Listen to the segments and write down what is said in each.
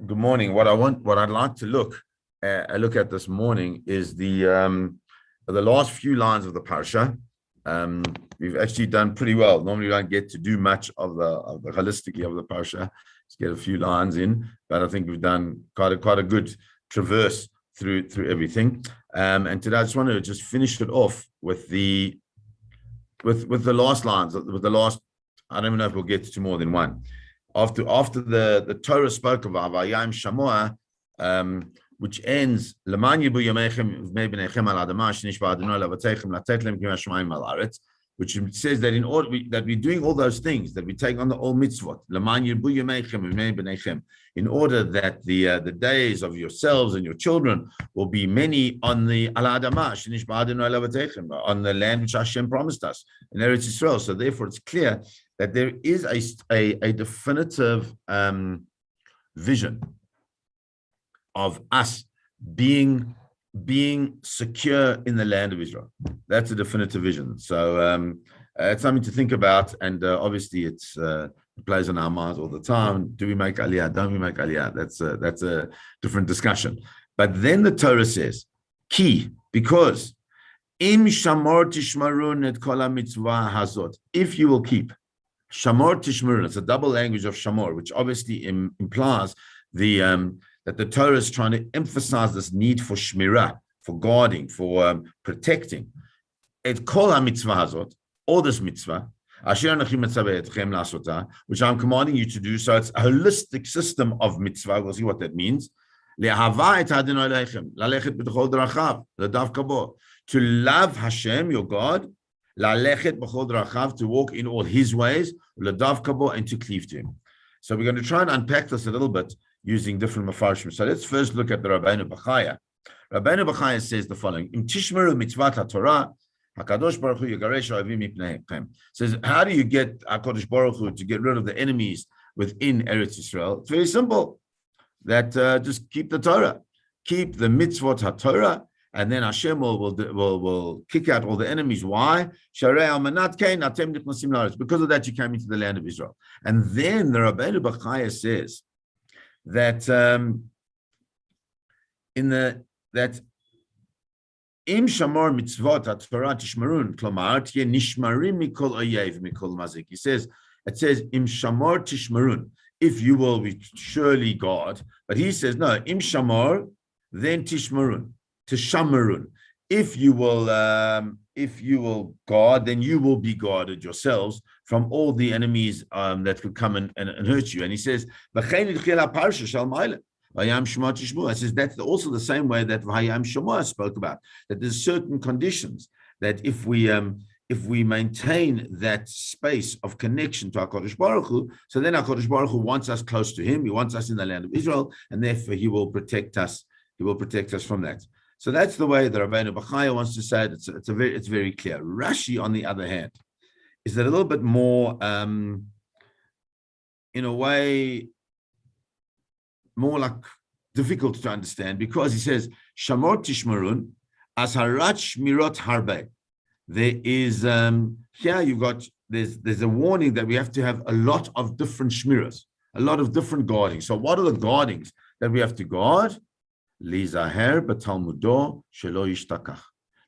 Good morning. What I'd like to look at this morning is the last few lines of the parsha. We've actually done pretty well. Normally, we don't get to do much of the holistically of the parsha. Just get a few lines in, but I think we've done quite a good traverse through everything. And today, I just want to just finish it off with the last lines. With the last, I don't even know if we'll get to more than one. After the Torah spoke of Avayim Shamoah, which ends which says that in order that we're doing all those things, that we take on the all mitzvot, in order that the days of yourselves and your children will be many on the on the land which Hashem promised us in Eretz Yisrael. So therefore, it's clear that there is a definitive vision of us being secure in the land of Israel. That's a definitive vision. So it's something to think about, and obviously it plays on our minds all the time. Do we make aliyah? Don't we make aliyah? That's a different discussion. But then the Torah says, key, because im shamor tishmarun et kol mitzvah hazot, if you will keep. Shamor tishmarun, it's a double language of shamor, which obviously implies that the Torah is trying to emphasize this need for shmirah, for guarding, for protecting. Et kol ha-mitzvah hazot, all this mitzvah, which I'm commanding you to do. So it's a holistic system of mitzvah. We'll see what that means. To love Hashem, your God, to walk in all His ways, and to cleave to Him. So we're going to try and unpack this a little bit using different mafarshim. So let's first look at the Rabbeinu Bachaya. Rabbeinu Bachaya says the following: Im tishmeru mitzvat haTorah, Hakadosh Baruch Hu yigaresh ha'avim mipneihem. Says, how do you get Hakadosh Baruch Hu to get rid of the enemies within Eretz Yisrael? It's very simple. That just keep the Torah, keep the mitzvot haTorah, and then Hashem will kick out all the enemies. Why? Because of that you came into the land of Israel. And then the Rabbeinu Bachaya says that im shamor mitzvot haTorah tishmarun, klomar tiye nishmarim mikol oyev mikol mazik. It says im shamor tishmarun, if you will be surely God. But he says no, im shamor, then tishmarun, tishamarun. If you will guard, then you will be guarded yourselves from all the enemies that could come and hurt you. And he says, I says that's also the same way that Vayam Shemua spoke about, that there's certain conditions that if we maintain that space of connection to HaKadosh Baruch Hu, so then HaKadosh Baruch Hu wants us close to Him. He wants us in the land of Israel, and therefore He will protect us. He will protect us from that. So that's the way the Rabbeinu Bachaya wants to say it. It's very clear. Rashi, on the other hand, is a little bit more, in a way, more like difficult to understand, because he says, Shamor tishmarun, as harat shmirot harbe. There is, here you've got, there's a warning that we have to have a lot of different shmiras, a lot of different guarding. So what are the guardings that we have to guard? Lizaher b'talmudo shelo yishtakach.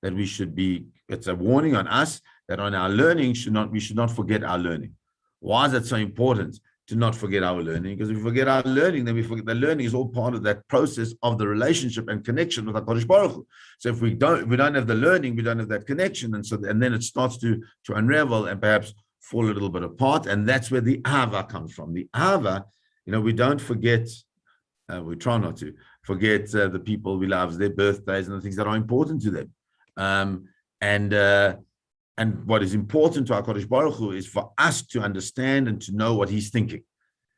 That we should be, it's a warning on us that on our learning we should not forget our learning. Why is that so important to not forget our learning? Because if we forget our learning, then we forget the learning is all part of that process of the relationship and connection with HaKadosh Baruch Hu. So if we don't have the learning, we don't have that connection, and then it starts to unravel and perhaps fall a little bit apart, and that's where the Ahava comes from. The Ahava, we don't forget. We try not to forget the people we love, their birthdays, and the things that are important to them. And what is important to HaKadosh Baruch Hu is for us to understand and to know what He's thinking.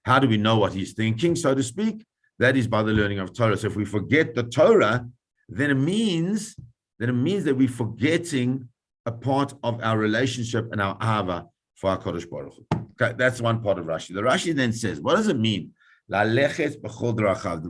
How do we know what He's thinking, so to speak? That is by the learning of Torah. So if we forget the Torah, then it means that we're forgetting a part of our relationship and our ahava for HaKadosh Baruch Hu. Okay, that's one part of Rashi. The Rashi then says, what does it mean? That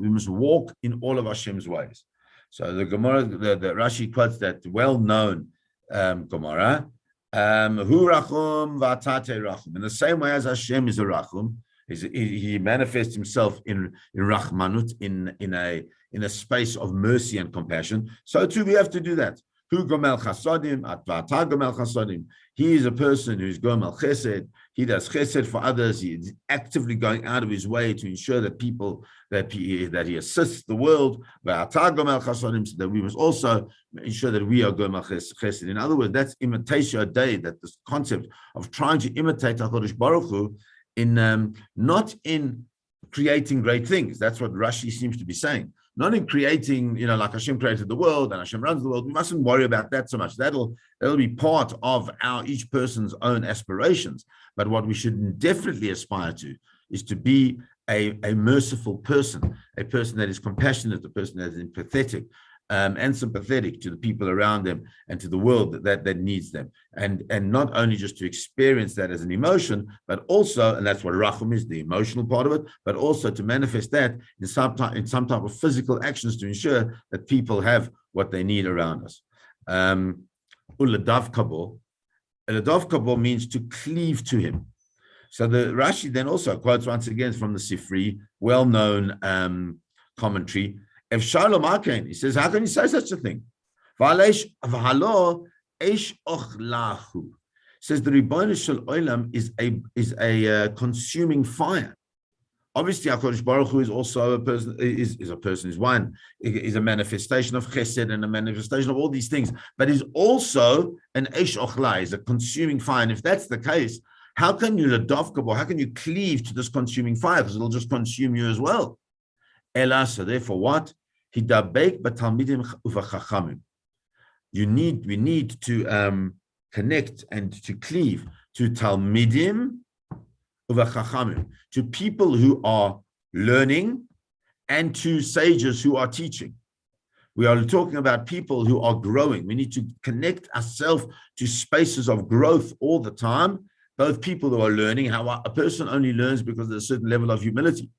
we must walk in all of Hashem's ways. So the Gemara, the Rashi quotes that well-known Gemara, Hu rachum v'atate rachum. In the same way as Hashem is a rachum, He manifests himself in Rahmanut, in a space of mercy and compassion. So too we have to do that. Hu gomel chasadim, atvata gomel chasadim. He is a person who's gomel chesed. He does chesed for others. He is actively going out of his way to ensure that people that he assists the world. V'ata gomel chasadim, so that we must also ensure that we are gomel chesed. In other words, that's imitation day. That this concept of trying to imitate HaKadosh Baruch Hu in not in creating great things. That's what Rashi seems to be saying. Not in creating, like Hashem created the world and Hashem runs the world. We mustn't worry about that so much. That'll be part of each person's own aspirations. But what we should definitely aspire to is to be a merciful person, a person that is compassionate, a person that is empathetic and sympathetic to the people around them and to the world that needs them. And not only just to experience that as an emotion, but also, and that's what Rachum is, the emotional part of it, but also to manifest that in some type of physical actions to ensure that people have what they need around us. Uladav kabor means to cleave to him. So the Rashi then also quotes once again from the Sifri, well-known commentary. If Shalom Aken, he says, how can you say such a thing? Says the Ribono Shel Olam is a consuming fire. Obviously, HaKadosh Baruch Hu is also a person, is one, is a manifestation of chesed and a manifestation of all these things, but is also an Eish Ochla, is a consuming fire. And if that's the case, how can you cleave to this consuming fire? Because it'll just consume you as well. Ela, so therefore what? We need to connect and to cleave to Talmidim uvachachamim, to people who are learning and to sages who are teaching. We are talking about people who are growing. We need to connect ourselves to spaces of growth all the time. Both people who are learning, how a person only learns because there's a certain level of humility.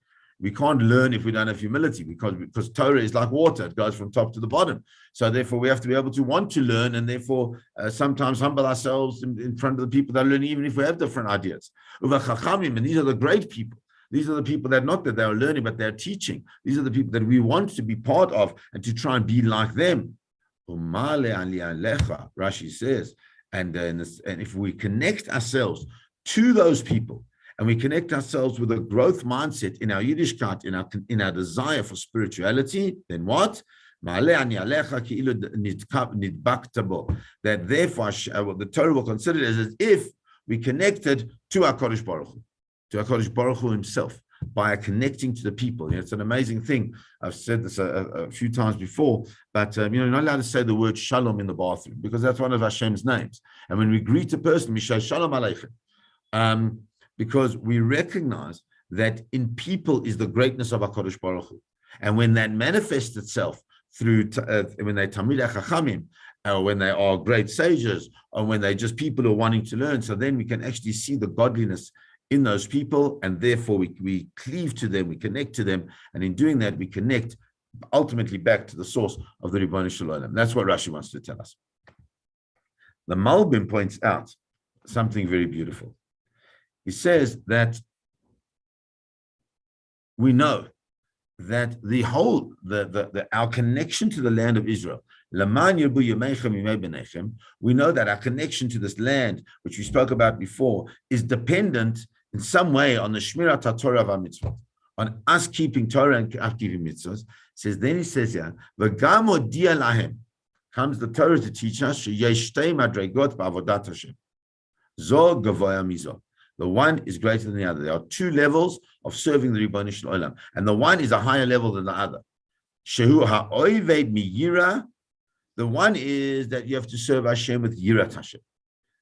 We can't learn if we don't have humility, because Torah is like water. It goes from top to the bottom. So therefore, we have to be able to want to learn, and therefore sometimes humble ourselves in front of the people that are learning, even if we have different ideas. And these are the great people. These are the people that not that they are learning, but they're teaching. These are the people that we want to be part of and to try and be like them. Rashi says, and if we connect ourselves to those people, and we connect ourselves with a growth mindset in our Yiddishkeit, in our desire for spirituality, then what? That therefore, the Torah will consider it as if we connected to our HaKadosh Baruch Hu, to our HaKadosh Baruch Hu himself, by connecting to the people. It's an amazing thing. I've said this a few times before, but you're not allowed to say the word shalom in the bathroom, because that's one of Hashem's names. And when we greet a person, we say shalom aleichem. Because we recognize that in people is the greatness of HaKadosh Baruch Hu. And when that manifests itself through, when they Talmidei Chachamim, or when they are great sages, or when they're just people who are wanting to learn, so then we can actually see the godliness in those people, and therefore we cleave to them, we connect to them, and in doing that, we connect ultimately back to the source of the Ribono Shel Olam. That's what Rashi wants to tell us. The Malbim points out something very beautiful. He says that we know that our connection to the land of Israel, we know that our connection to this land, which we spoke about before, is dependent in some way on the Shmirat HaTorah v'Mitzvot, on us keeping Torah and us keeping mitzvahs. Then he says here, "V'gam odia lahem," comes the Torah to teach us, "Sheyesh shtei madregot ba'avodat Hashem, zo gavoya mizo." The one is greater than the other. There are two levels of serving the Ribono Shel Olam, and the one is a higher level than the other. Shehu ha'oived miyira. The one is that you have to serve Hashem with yirat Hashem,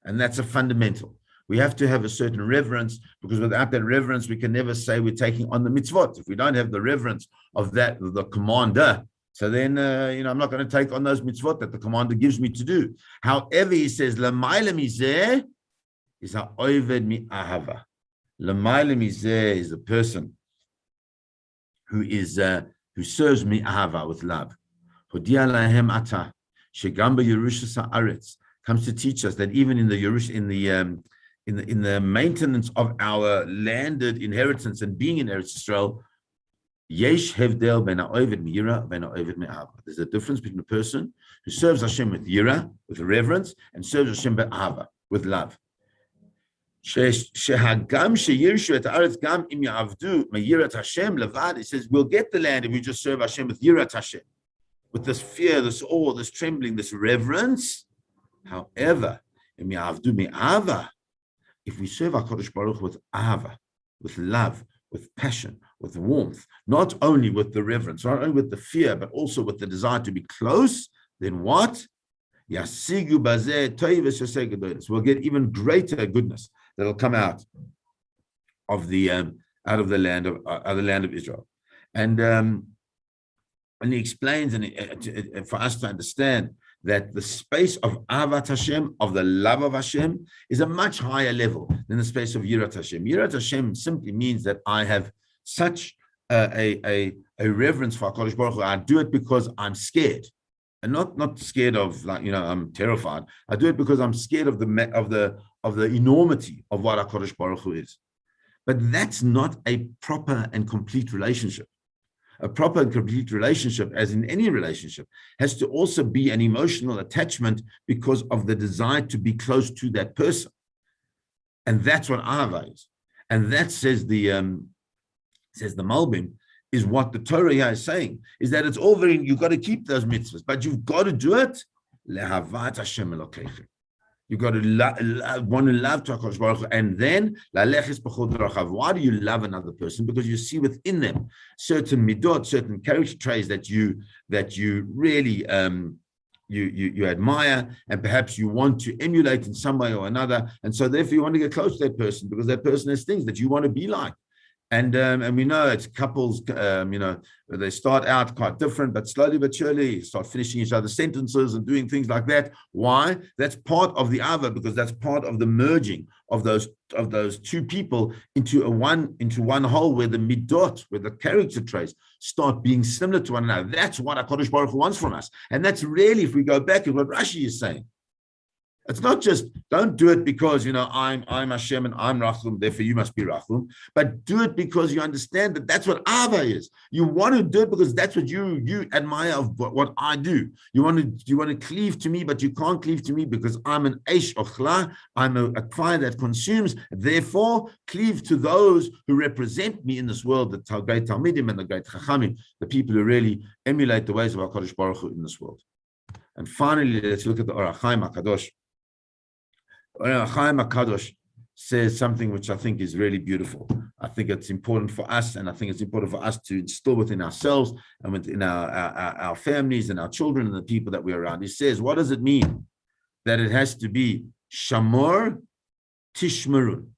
and that's a fundamental. We have to have a certain reverence, because without that reverence, we can never say we're taking on the mitzvot. If we don't have the reverence of that, the commander, so then I'm not going to take on those mitzvot that the commander gives me to do. However, he says l'mayla mizeh is ha'oived mi ahava. L'mayla mizeh is the person who serves mi ahava with love. Hodia lahem ata shegam b'yerushas haaretz, comes to teach us that even in the in the maintenance of our landed inheritance and being in Eretz Israel, yesh hevdel ben ha'oved miyira ben ha'oved me'ava. There's a difference between a person who serves Hashem with yira, with reverence, and serves Hashem be'ava, with love. It says, we'll get the land if we just serve Hashem with yirat Hashem, with this fear, this awe, this trembling, this reverence. However, if we serve HaKadosh Baruch Hu with ahava, with love, with passion, with warmth, not only with the reverence, not only with the fear, but also with the desire to be close, then what? We'll get even greater goodness that'll come out of the land of Israel. And he explains, for us to understand that the space of Ahavat Hashem, of the love of Hashem, is a much higher level than the space of Yirat Hashem. Yirat Hashem simply means that I have such a reverence for HaKadosh Baruch Hu. I do it because I'm scared, and not scared of, like, I'm terrified. I do it because I'm scared of the enormity of what HaKadosh Baruch Hu is. But that's not a proper and complete relationship. A proper and complete relationship, as in any relationship, has to also be an emotional attachment because of the desire to be close to that person. And that's what ahava is. And that, says the Malbim, is what the Torah here is saying, is that it's all very, you've got to keep those mitzvahs, but you've got to do it lehavat Hashem Elokeichem. You've got to want to love to HaKadosh Baruch Hu, and then laleches b'chol derachav. Why do you love another person? Because you see within them certain midot, certain character traits that you really you admire, and perhaps you want to emulate in some way or another, and so therefore you want to get close to that person because that person has things that you want to be like. And we know it's couples, they start out quite different, but slowly but surely start finishing each other's sentences and doing things like that. Why? That's part of the Ava, because that's part of the merging of those two people into one whole, where the midot, where the character traits start being similar to one another. That's what HaKadosh Baruch Hu wants from us. And that's really, if we go back at what Rashi is saying, it's not just, don't do it because, I'm Hashem and I'm Rachum, therefore you must be Rachum, but do it because you understand that that's what Ava is. You want to do it because that's what you admire of what I do. You want to cleave to me, but you can't cleave to me because I'm an Eish Ochla, I'm a fire that consumes, therefore cleave to those who represent me in this world, the great Talmidim and the great Chachamim, the people who really emulate the ways of HaKadosh Baruch Hu in this world. And finally, let's look at the Orach Chaim HaKadosh. Chaim HaKadosh says something which I think is really beautiful. I think it's important for us, and I think it's important for us to instill within ourselves and within our families and our children and the people that we're around. He says, what does it mean that it has to be Shamor Tishmerun?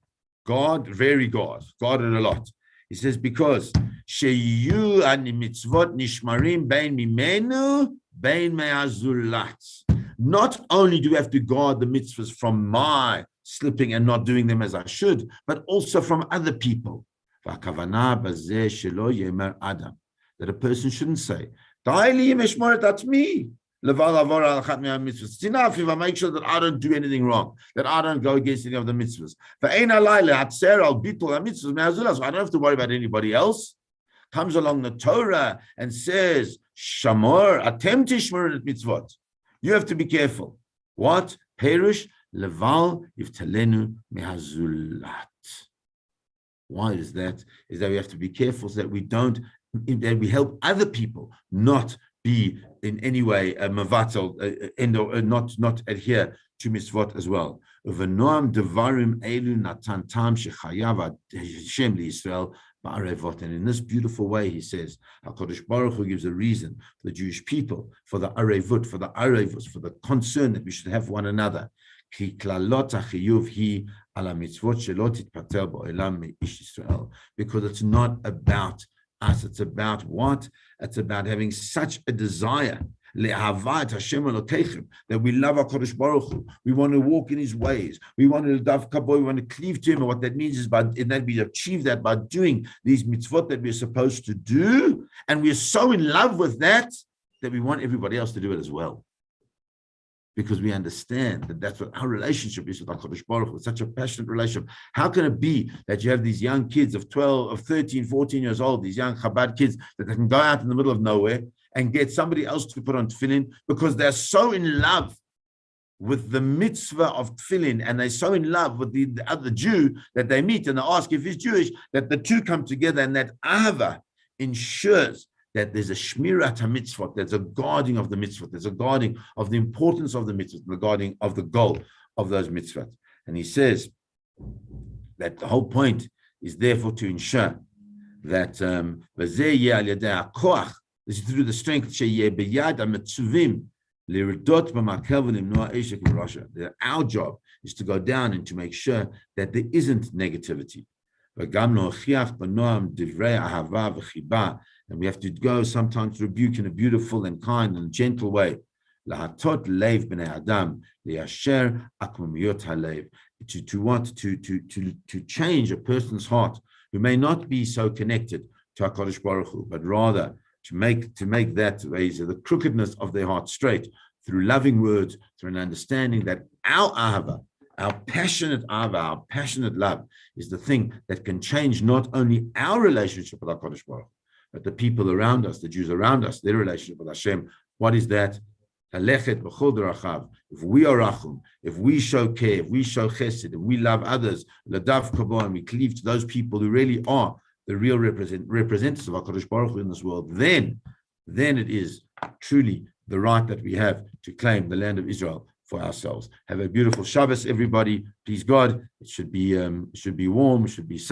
God, very God, guarded a lot. He says, because Sheyu ani mitzvot nishmarim bein mimenu bein me'azulat. Not only do we have to guard the mitzvahs from my slipping and not doing them as I should, but also from other people. That a person shouldn't say, that's me. It's enough if I make sure that I don't do anything wrong, that I don't go against any of the mitzvahs. I don't have to worry about anybody else. Comes along the Torah and says, Shamor, atem tishmor mitzvot. You have to be careful. What? Perish leval yivtalenu mehazulat. Why is that? Is that we have to be careful so that we help other people not be in any way mavatal, not adhere to mitzvot as well. V'noam devarim elu natan tam shechayav Hashem liYisrael. And in this beautiful way, he says, HaKadosh Baruch Hu gives a reason for the Jewish people, for the arevut, for the arevus, for the concern that we should have one another. Because it's not about us, it's about what? It's about having such a desire that we love HaKadosh Baruch Hu. We want to walk in his ways. We want to we want to cleave to him. And what that means is that we achieve that by doing these mitzvot that we're supposed to do. And we're so in love with that we want everybody else to do it as well. because we understand that that's what our relationship is with HaKadosh Baruch Hu. It's such a passionate relationship. How can it be that you have these young kids of 12, of 13, 14 years old, these young Chabad kids, that they can go out in the middle of nowhere and get somebody else to put on tefillin because they're so in love with the mitzvah of tefillin, and they're so in love with the other Jew that they meet and they ask if he's Jewish, that the two come together, and that ahava ensures that there's a shmirat ha-mitzvot, there's a guarding of the mitzvot, there's a guarding of the importance of the mitzvot, the guarding of the goal of those mitzvot. And he says that the whole point is therefore to ensure that this is through the strength that our job is to go down and to make sure that there isn't negativity. And we have to go sometimes rebuke in a beautiful and kind and gentle way. To change a person's heart who may not be so connected to HaKadosh Baruch Hu, but rather to make that the crookedness of their heart straight through loving words, through an understanding that our ahava, our passionate ahava, our passionate love is the thing that can change not only our relationship with HaKadosh Baruch Hu, but the people around us, the Jews around us, their relationship with Hashem. What is that? If we are rachum, if we show care, if we show chesed, if we love others, ladav kavod, and we cleave to those people who really are the real representatives of HaKadosh Baruch Hu in this world, then it is truly the right that we have to claim the land of Israel for ourselves. Have a beautiful Shabbos, everybody. Please God, it should be warm, it should be safe.